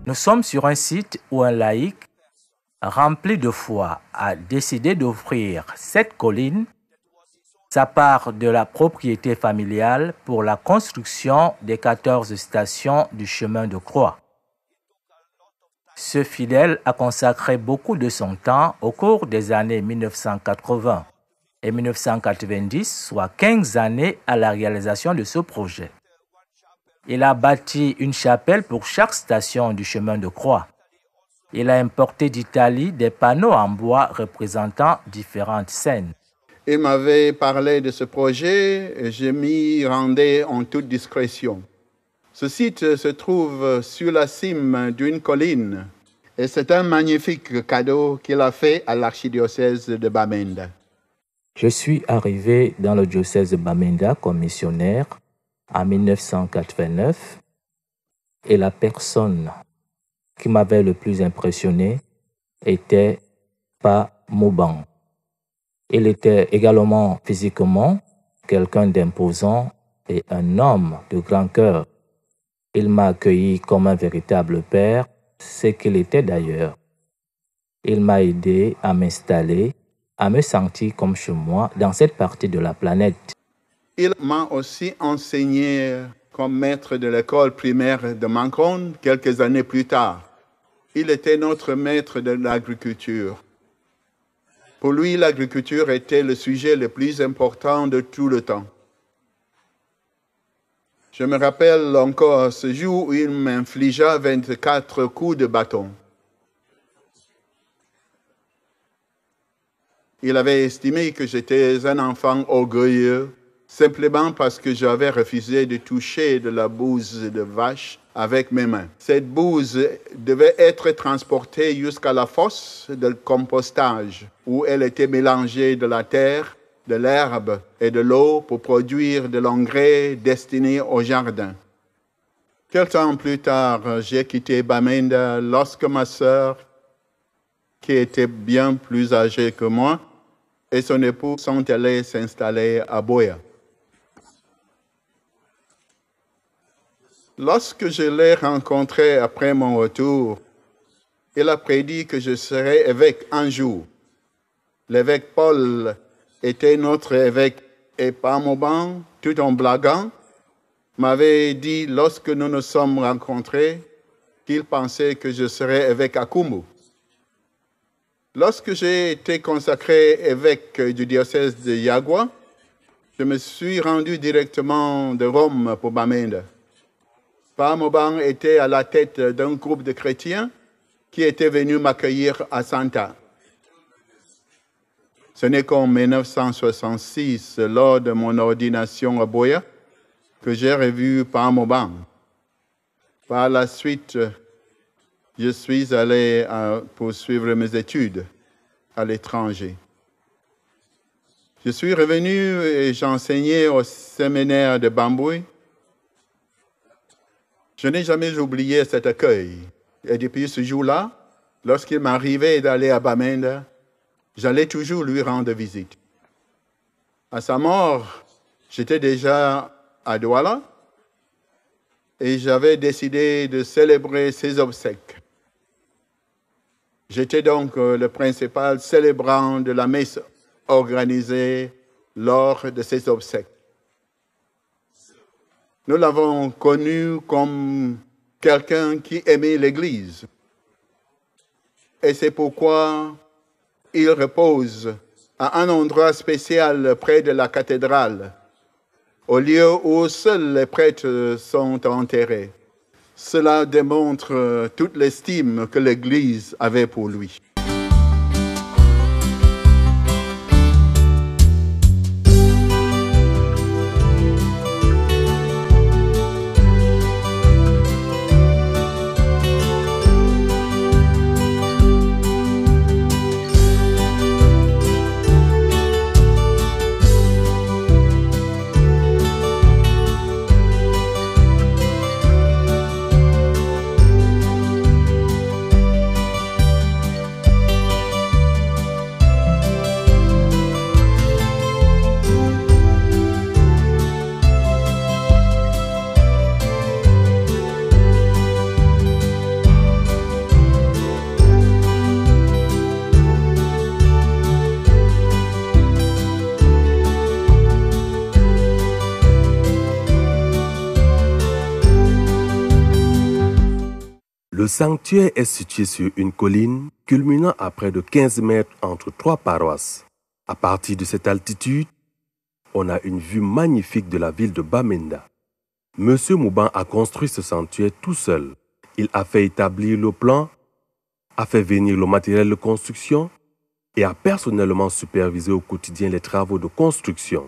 Nous sommes sur un site où un laïc, rempli de foi, a décidé d'offrir cette colline, sa part de la propriété familiale, pour la construction des 14 stations du chemin de croix. Ce fidèle a consacré beaucoup de son temps au cours des années 1980 et 1990, soit 15 années à la réalisation de ce projet. Il a bâti une chapelle pour chaque station du chemin de croix. Il a importé d'Italie des panneaux en bois représentant différentes scènes. Il m'avait parlé de ce projet et je m'y rendais en toute discrétion. Ce site se trouve sur la cime d'une colline et c'est un magnifique cadeau qu'il a fait à l'archidiocèse de Bamenda. Je suis arrivé dans le diocèse de Bamenda comme missionnaire en 1989 et la personne qui m'avait le plus impressionné était Pa Mobang. Il était également physiquement quelqu'un d'imposant et un homme de grand cœur. Il m'a accueilli comme un véritable père, ce qu'il était d'ailleurs. Il m'a aidé à m'installer, à me sentir comme chez moi dans cette partie de la planète. Il m'a aussi enseigné comme maître de l'école primaire de Mancon quelques années plus tard. Il était notre maître de l'agriculture. Pour lui, l'agriculture était le sujet le plus important de tout le temps. Je me rappelle encore ce jour où il m'infligea 24 coups de bâton. Il avait estimé que j'étais un enfant orgueilleux, simplement parce que j'avais refusé de toucher de la bouse de vache avec mes mains. Cette bouse devait être transportée jusqu'à la fosse de compostage, où elle était mélangée de la terre, de l'herbe et de l'eau pour produire de l'engrais destiné au jardin. Quelque temps plus tard, j'ai quitté Bamenda lorsque ma sœur, qui était bien plus âgée que moi, et son époux sont allés s'installer à Boya. Lorsque je l'ai rencontré après mon retour, il a prédit que je serais évêque un jour. L'évêque Paul était notre évêque et Pa Mobang, tout en blaguant, m'avait dit lorsque nous nous sommes rencontrés qu'il pensait que je serais évêque à Kumbu. Lorsque j'ai été consacré évêque du diocèse de Yagua, je me suis rendu directement de Rome pour Bamenda. Pa Mobang était à la tête d'un groupe de chrétiens qui étaient venus m'accueillir à Santa. Ce n'est qu'en 1966, lors de mon ordination à Boya, que j'ai revu Pa Mobang. Par la suite, je suis allé poursuivre mes études à l'étranger. Je suis revenu et j'enseignais au séminaire de Bambouy. Je n'ai jamais oublié cet accueil. Et depuis ce jour-là, lorsqu'il m'arrivait d'aller à Bamenda, j'allais toujours lui rendre visite. À sa mort, j'étais déjà à Douala et j'avais décidé de célébrer ses obsèques. J'étais donc le principal célébrant de la messe organisée lors de ses obsèques. Nous l'avons connu comme quelqu'un qui aimait l'Église. Et c'est pourquoi il repose à un endroit spécial près de la cathédrale, au lieu où seuls les prêtres sont enterrés. Cela démontre toute l'estime que l'Église avait pour lui. Le sanctuaire est situé sur une colline culminant à près de 15 mètres entre 3 paroisses. À partir de cette altitude, on a une vue magnifique de la ville de Bamenda. Monsieur Mouban a construit ce sanctuaire tout seul. Il a fait établir le plan, a fait venir le matériel de construction et a personnellement supervisé au quotidien les travaux de construction.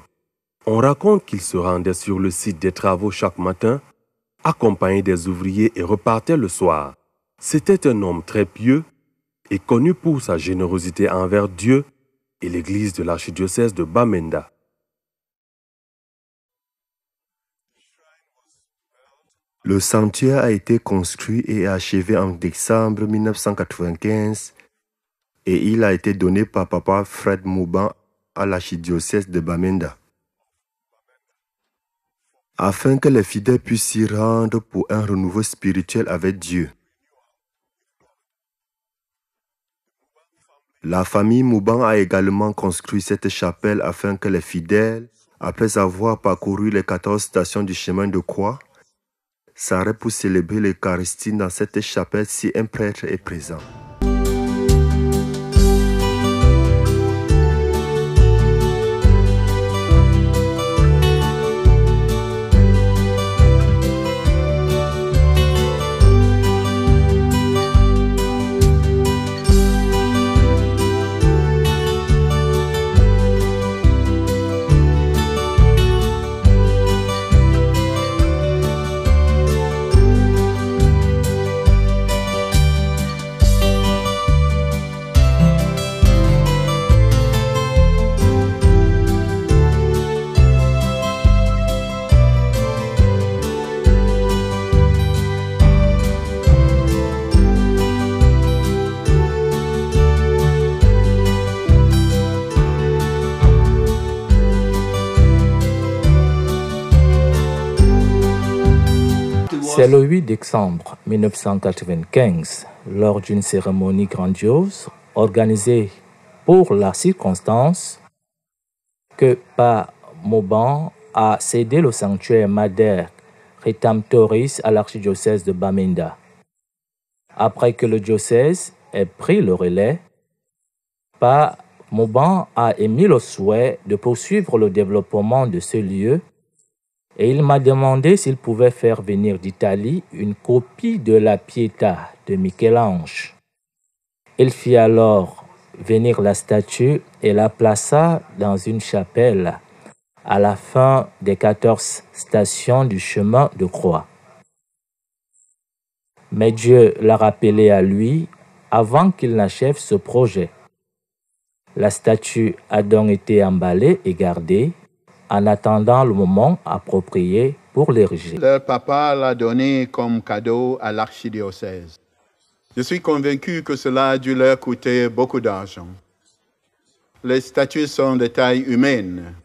On raconte qu'il se rendait sur le site des travaux chaque matin, accompagné des ouvriers et repartait le soir. C'était un homme très pieux et connu pour sa générosité envers Dieu et l'église de l'archidiocèse de Bamenda. Le sanctuaire a été construit et achevé en décembre 1995 et il a été donné par Papa Fred Mouban à l'archidiocèse de Bamenda, afin que les fidèles puissent s'y rendre pour un renouveau spirituel avec Dieu. La famille Mouban a également construit cette chapelle afin que les fidèles, après avoir parcouru les 14 stations du chemin de croix, s'arrêtent pour célébrer l'Eucharistie dans cette chapelle si un prêtre est présent. C'est le 8 décembre 1995, lors d'une cérémonie grandiose organisée pour la circonstance, que Pa Mouban a cédé le sanctuaire Mater Redemptoris à l'archidiocèse de Bamenda. Après que le diocèse ait pris le relais, Pa Mouban a émis le souhait de poursuivre le développement de ce lieu et il m'a demandé s'il pouvait faire venir d'Italie une copie de la Pietà de Michel-Ange. Il fit alors venir la statue et la plaça dans une chapelle à la fin des 14 stations du chemin de croix. Mais Dieu l'a rappelé à lui avant qu'il n'achève ce projet. La statue a donc été emballée et gardée en attendant le moment approprié pour l'ériger. Le papa l'a donné comme cadeau à l'archidiocèse. Je suis convaincu que cela a dû leur coûter beaucoup d'argent. Les statues sont de taille humaine.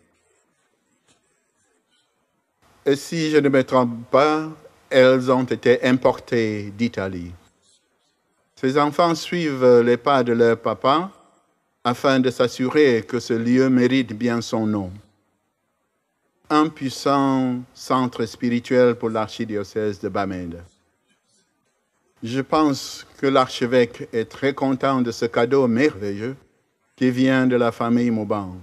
Et si je ne me trompe pas, elles ont été importées d'Italie. Ces enfants suivent les pas de leur papa afin de s'assurer que ce lieu mérite bien son nom. Un puissant centre spirituel pour l'archidiocèse de Bamenda. Je pense que l'archevêque est très content de ce cadeau merveilleux qui vient de la famille Mouban.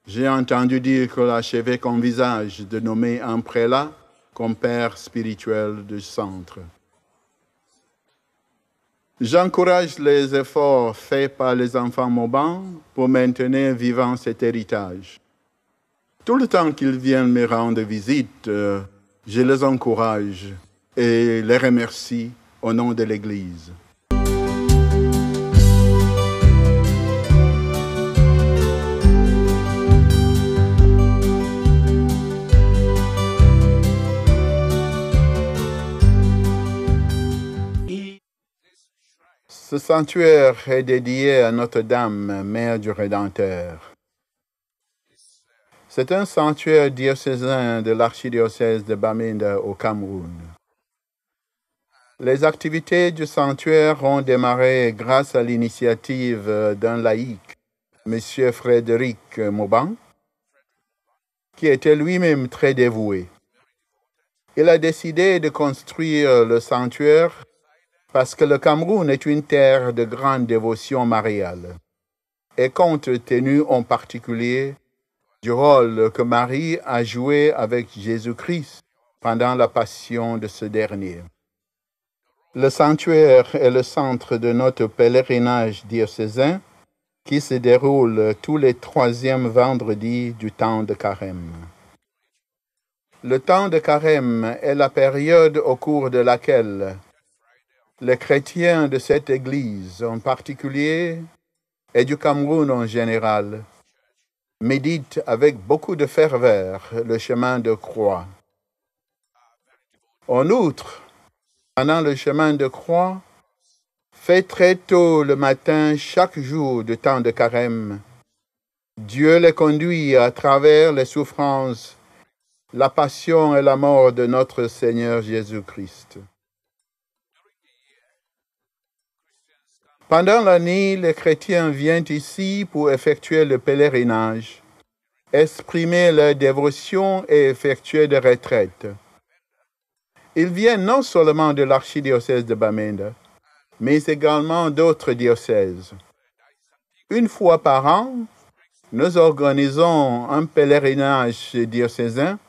J'ai entendu dire que l'archevêque envisage de nommer un prélat comme père spirituel du centre. J'encourage les efforts faits par les enfants Mouban pour maintenir vivant cet héritage. Tout le temps qu'ils viennent me rendre visite, je les encourage et les remercie au nom de l'Église. Ce sanctuaire est dédié à Notre-Dame, Mère du Rédempteur. C'est un sanctuaire diocésain de l'archidiocèse de Bamenda au Cameroun. Les activités du sanctuaire ont démarré grâce à l'initiative d'un laïc, M. Frédéric Mouban, qui était lui-même très dévoué. Il a décidé de construire le sanctuaire parce que le Cameroun est une terre de grande dévotion mariale. Et compte tenu en particulier du rôle que Marie a joué avec Jésus-Christ pendant la passion de ce dernier. Le sanctuaire est le centre de notre pèlerinage diocésain qui se déroule tous les troisièmes vendredis du temps de Carême. Le temps de Carême est la période au cours de laquelle les chrétiens de cette Église en particulier et du Cameroun en général méditent avec beaucoup de ferveur le chemin de croix. En outre, pendant le chemin de croix, fait très tôt le matin chaque jour du temps de Carême, Dieu les conduit à travers les souffrances, la passion et la mort de notre Seigneur Jésus-Christ. Pendant l'année, les chrétiens viennent ici pour effectuer le pèlerinage, exprimer leur dévotion et effectuer des retraites. Ils viennent non seulement de l'archidiocèse de Bamenda, mais également d'autres diocèses. Une fois par an, nous organisons un pèlerinage diocésain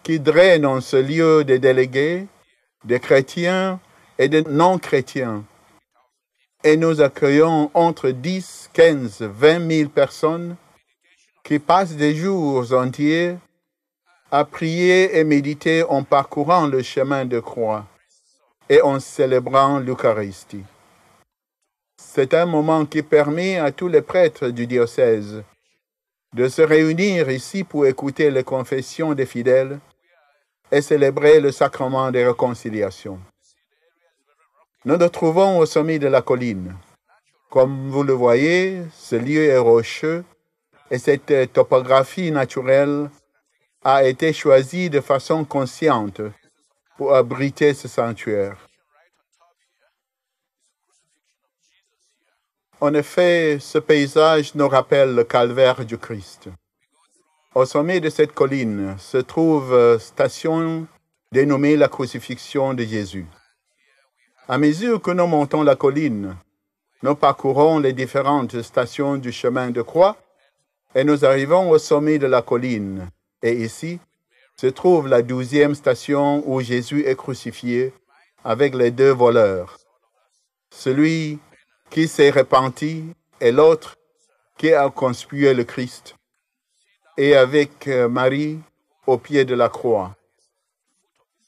qui draine en ce lieu des délégués, des chrétiens et des non-chrétiens. Et nous accueillons entre 10, 15, 20 000 personnes qui passent des jours entiers à prier et méditer en parcourant le chemin de croix et en célébrant l'Eucharistie. C'est un moment qui permet à tous les prêtres du diocèse de se réunir ici pour écouter les confessions des fidèles et célébrer le sacrement des réconciliations. Nous nous trouvons au sommet de la colline. Comme vous le voyez, ce lieu est rocheux et cette topographie naturelle a été choisie de façon consciente pour abriter ce sanctuaire. En effet, ce paysage nous rappelle le calvaire du Christ. Au sommet de cette colline se trouve une station dénommée la crucifixion de Jésus. À mesure que nous montons la colline, nous parcourons les différentes stations du chemin de croix et nous arrivons au sommet de la colline. Et ici se trouve la 12e station où Jésus est crucifié avec les deux voleurs. Celui qui s'est repenti et l'autre qui a conspué le Christ. Et avec Marie au pied de la croix.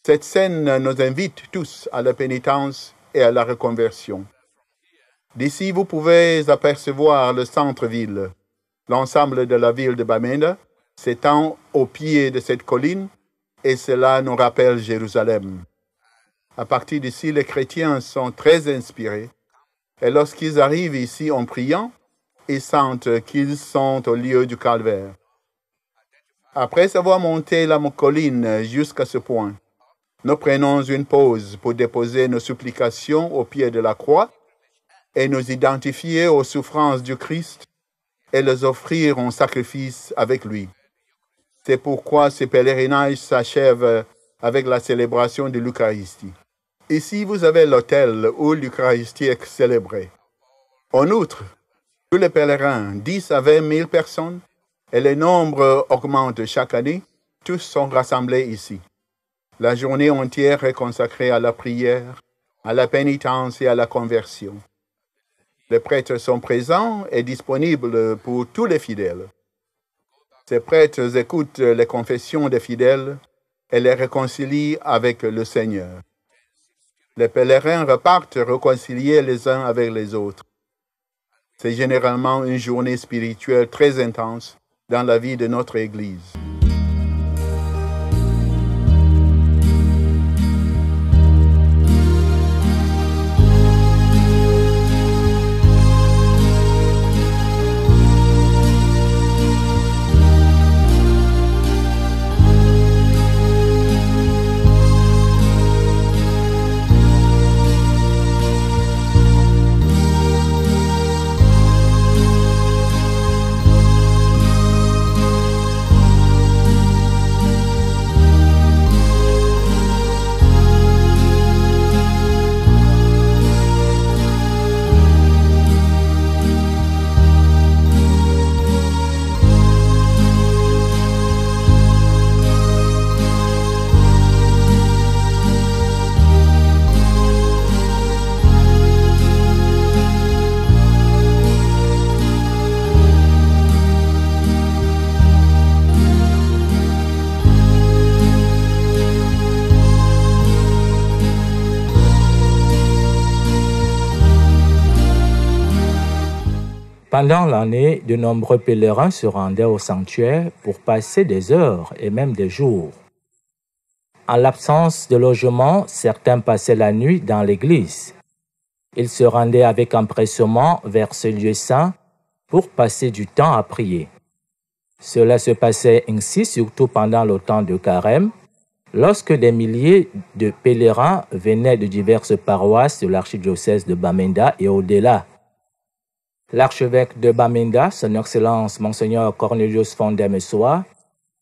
Cette scène nous invite tous à la pénitence et à la reconversion. D'ici, vous pouvez apercevoir le centre-ville. L'ensemble de la ville de Bamenda s'étend au pied de cette colline et cela nous rappelle Jérusalem. À partir d'ici, les chrétiens sont très inspirés et lorsqu'ils arrivent ici en priant, ils sentent qu'ils sont au lieu du calvaire. Après avoir monté la colline jusqu'à ce point, nous prenons une pause pour déposer nos supplications au pied de la croix et nous identifier aux souffrances du Christ et les offrir en sacrifice avec lui. C'est pourquoi ce pèlerinage s'achève avec la célébration de l'Eucharistie. Ici, vous avez l'autel où l'Eucharistie est célébrée. En outre, tous les pèlerins, 10 à 20 000 personnes, et le nombre augmente chaque année, tous sont rassemblés ici. La journée entière est consacrée à la prière, à la pénitence et à la conversion. Les prêtres sont présents et disponibles pour tous les fidèles. Ces prêtres écoutent les confessions des fidèles et les réconcilient avec le Seigneur. Les pèlerins repartent réconciliés les uns avec les autres. C'est généralement une journée spirituelle très intense dans la vie de notre Église. Pendant l'année, de nombreux pèlerins se rendaient au sanctuaire pour passer des heures et même des jours. En l'absence de logement, certains passaient la nuit dans l'église. Ils se rendaient avec empressement vers ce lieu saint pour passer du temps à prier. Cela se passait ainsi surtout pendant le temps de Carême, lorsque des milliers de pèlerins venaient de diverses paroisses de l'archidiocèse de Bamenda et au-delà. L'archevêque de Bamenda, son Excellence Monseigneur Cornelius Fondé-Messoa,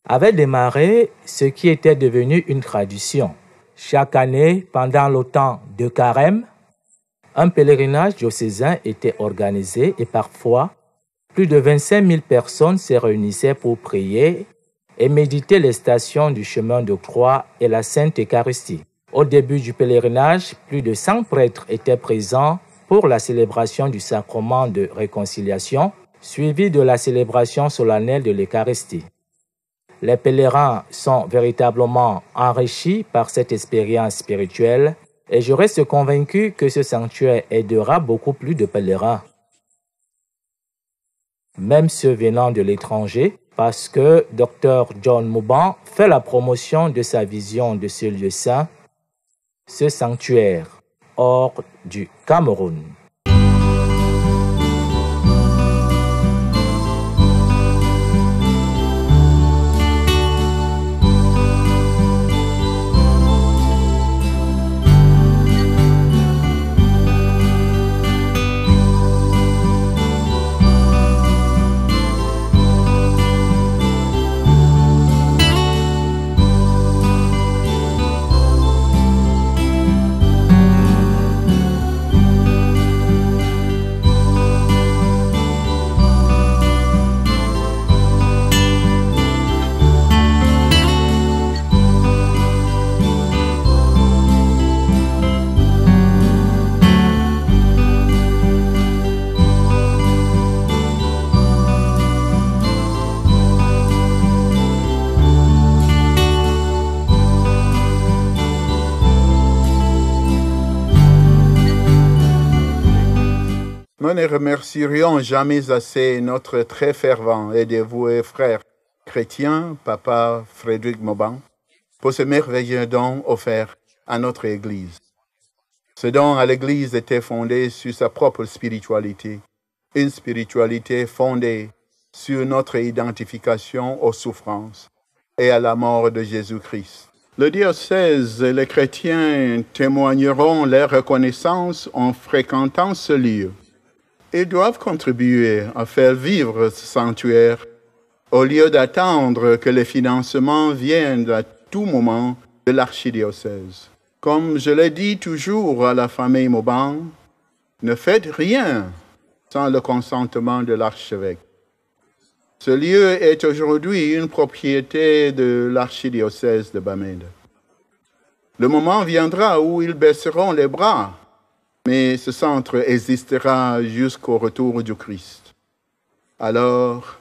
avait démarré ce qui était devenu une tradition. Chaque année, pendant le temps de Carême, un pèlerinage diocésain était organisé et parfois, plus de 25 000 personnes se réunissaient pour prier et méditer les stations du chemin de croix et la Sainte Eucharistie. Au début du pèlerinage, plus de 100 prêtres étaient présents pour la célébration du sacrement de réconciliation, suivi de la célébration solennelle de l'Eucharistie. Les pèlerins sont véritablement enrichis par cette expérience spirituelle et je reste convaincu que ce sanctuaire aidera beaucoup plus de pèlerins, même ceux venant de l'étranger, parce que Dr John Mouban fait la promotion de sa vision de ce lieu saint, ce sanctuaire hors du Cameroun. Nous ne remercierions jamais assez notre très fervent et dévoué frère chrétien, Papa Frédéric Mouban, pour ce merveilleux don offert à notre Église. Ce don à l'Église était fondé sur sa propre spiritualité, une spiritualité fondée sur notre identification aux souffrances et à la mort de Jésus-Christ. Le diocèse et les chrétiens témoigneront leur reconnaissance en fréquentant ce lieu. Ils doivent contribuer à faire vivre ce sanctuaire au lieu d'attendre que les financements viennent à tout moment de l'archidiocèse. Comme je l'ai dit toujours à la famille Mouban, ne faites rien sans le consentement de l'archevêque. Ce lieu est aujourd'hui une propriété de l'archidiocèse de Bamenda. Le moment viendra où ils baisseront les bras, mais ce centre existera jusqu'au retour du Christ. Alors,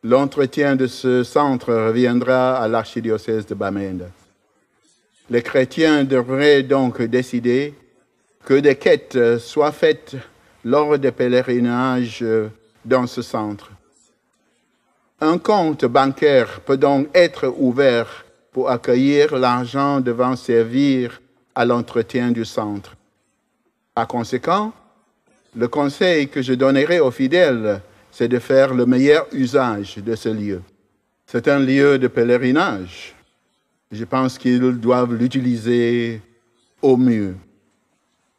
l'entretien de ce centre reviendra à l'archidiocèse de Bamenda. Les chrétiens devraient donc décider que des quêtes soient faites lors des pèlerinages dans ce centre. Un compte bancaire peut donc être ouvert pour accueillir l'argent devant servir à l'entretien du centre. Par conséquent, le conseil que je donnerai aux fidèles, c'est de faire le meilleur usage de ce lieu. C'est un lieu de pèlerinage. Je pense qu'ils doivent l'utiliser au mieux.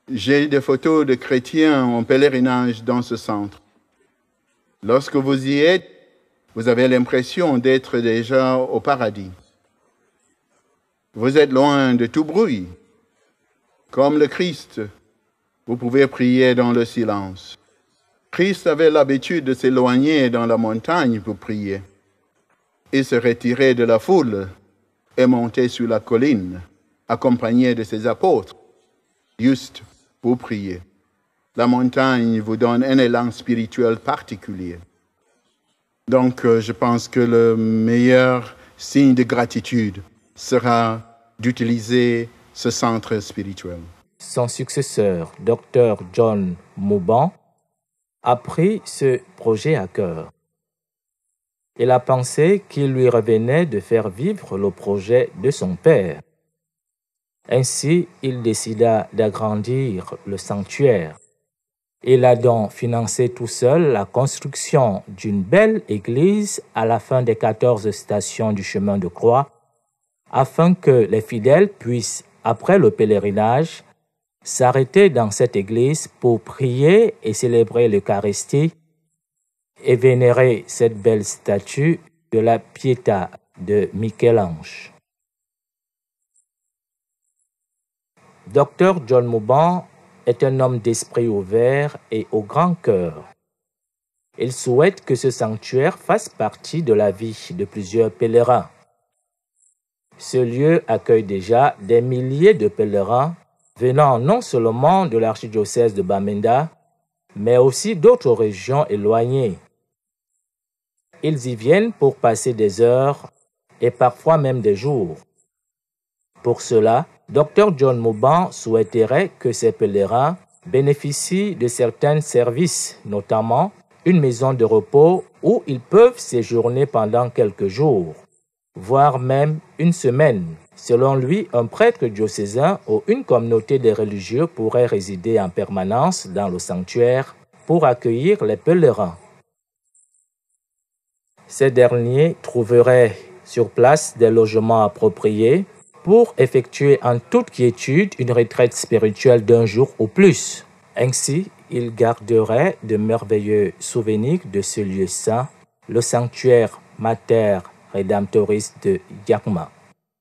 J'ai des photos de chrétiens en pèlerinage dans ce centre. Lorsque vous y êtes, vous avez l'impression d'être déjà au paradis. Vous êtes loin de tout bruit. Comme le Christ, vous pouvez prier dans le silence. Christ avait l'habitude de s'éloigner dans la montagne pour prier. Il se retirait de la foule et montait sur la colline, accompagné de ses apôtres, juste pour prier. La montagne vous donne un élan spirituel particulier. Donc, je pense que le meilleur signe de gratitude sera d'utiliser ce centre spirituel. Son successeur, Dr John Mouban, a pris ce projet à cœur. Il a pensé qu'il lui revenait de faire vivre le projet de son père. Ainsi, il décida d'agrandir le sanctuaire. Il a donc financé tout seul la construction d'une belle église à la fin des 14 stations du chemin de croix, afin que les fidèles puissent, après le pèlerinage, s'arrêter dans cette église pour prier et célébrer l'Eucharistie et vénérer cette belle statue de la Pietà de Michel-Ange. Dr John Mouban est un homme d'esprit ouvert et au grand cœur. Il souhaite que ce sanctuaire fasse partie de la vie de plusieurs pèlerins. Ce lieu accueille déjà des milliers de pèlerins venant non seulement de l'archidiocèse de Bamenda, mais aussi d'autres régions éloignées. Ils y viennent pour passer des heures et parfois même des jours. Pour cela, Dr John Mouban souhaiterait que ces pèlerins bénéficient de certains services, notamment une maison de repos où ils peuvent séjourner pendant quelques jours, voire même une semaine. Selon lui, un prêtre diocésain ou une communauté de religieux pourrait résider en permanence dans le sanctuaire pour accueillir les pèlerins. Ces derniers trouveraient sur place des logements appropriés pour effectuer en toute quiétude une retraite spirituelle d'un jour ou plus. Ainsi, ils garderaient de merveilleux souvenirs de ce lieu saint, le sanctuaire Mater Redemptoris de Yakma.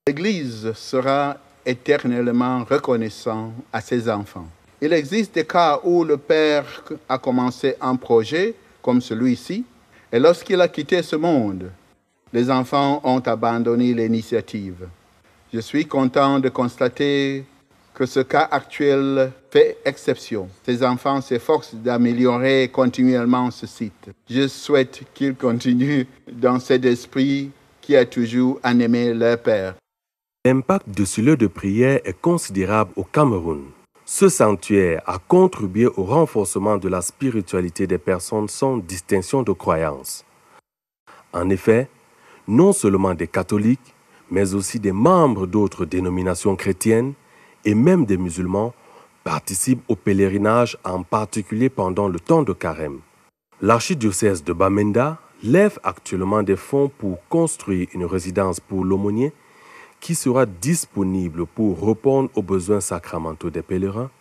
L'Église sera éternellement reconnaissante à ses enfants. Il existe des cas où le Père a commencé un projet comme celui-ci, et lorsqu'il a quitté ce monde, les enfants ont abandonné l'initiative. Je suis content de constater que ce cas actuel fait exception. Ces enfants s'efforcent d'améliorer continuellement ce site. Je souhaite qu'ils continuent dans cet esprit qui a toujours animé leur Père. L'impact de ce lieu de prière est considérable au Cameroun. Ce sanctuaire a contribué au renforcement de la spiritualité des personnes sans distinction de croyance. En effet, non seulement des catholiques, mais aussi des membres d'autres dénominations chrétiennes et même des musulmans participent au pèlerinage, en particulier pendant le temps de carême. L'archidiocèse de Bamenda lève actuellement des fonds pour construire une résidence pour l'aumônier qui sera disponible pour répondre aux besoins sacramentaux des pèlerins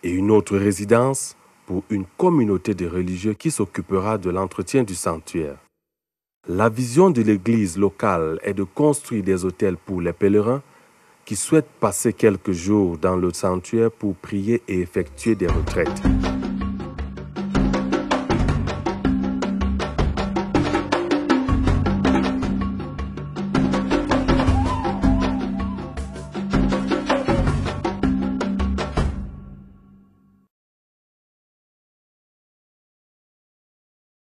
et une autre résidence pour une communauté de religieux qui s'occupera de l'entretien du sanctuaire. La vision de l'église locale est de construire des hôtels pour les pèlerins qui souhaitent passer quelques jours dans le sanctuaire pour prier et effectuer des retraites.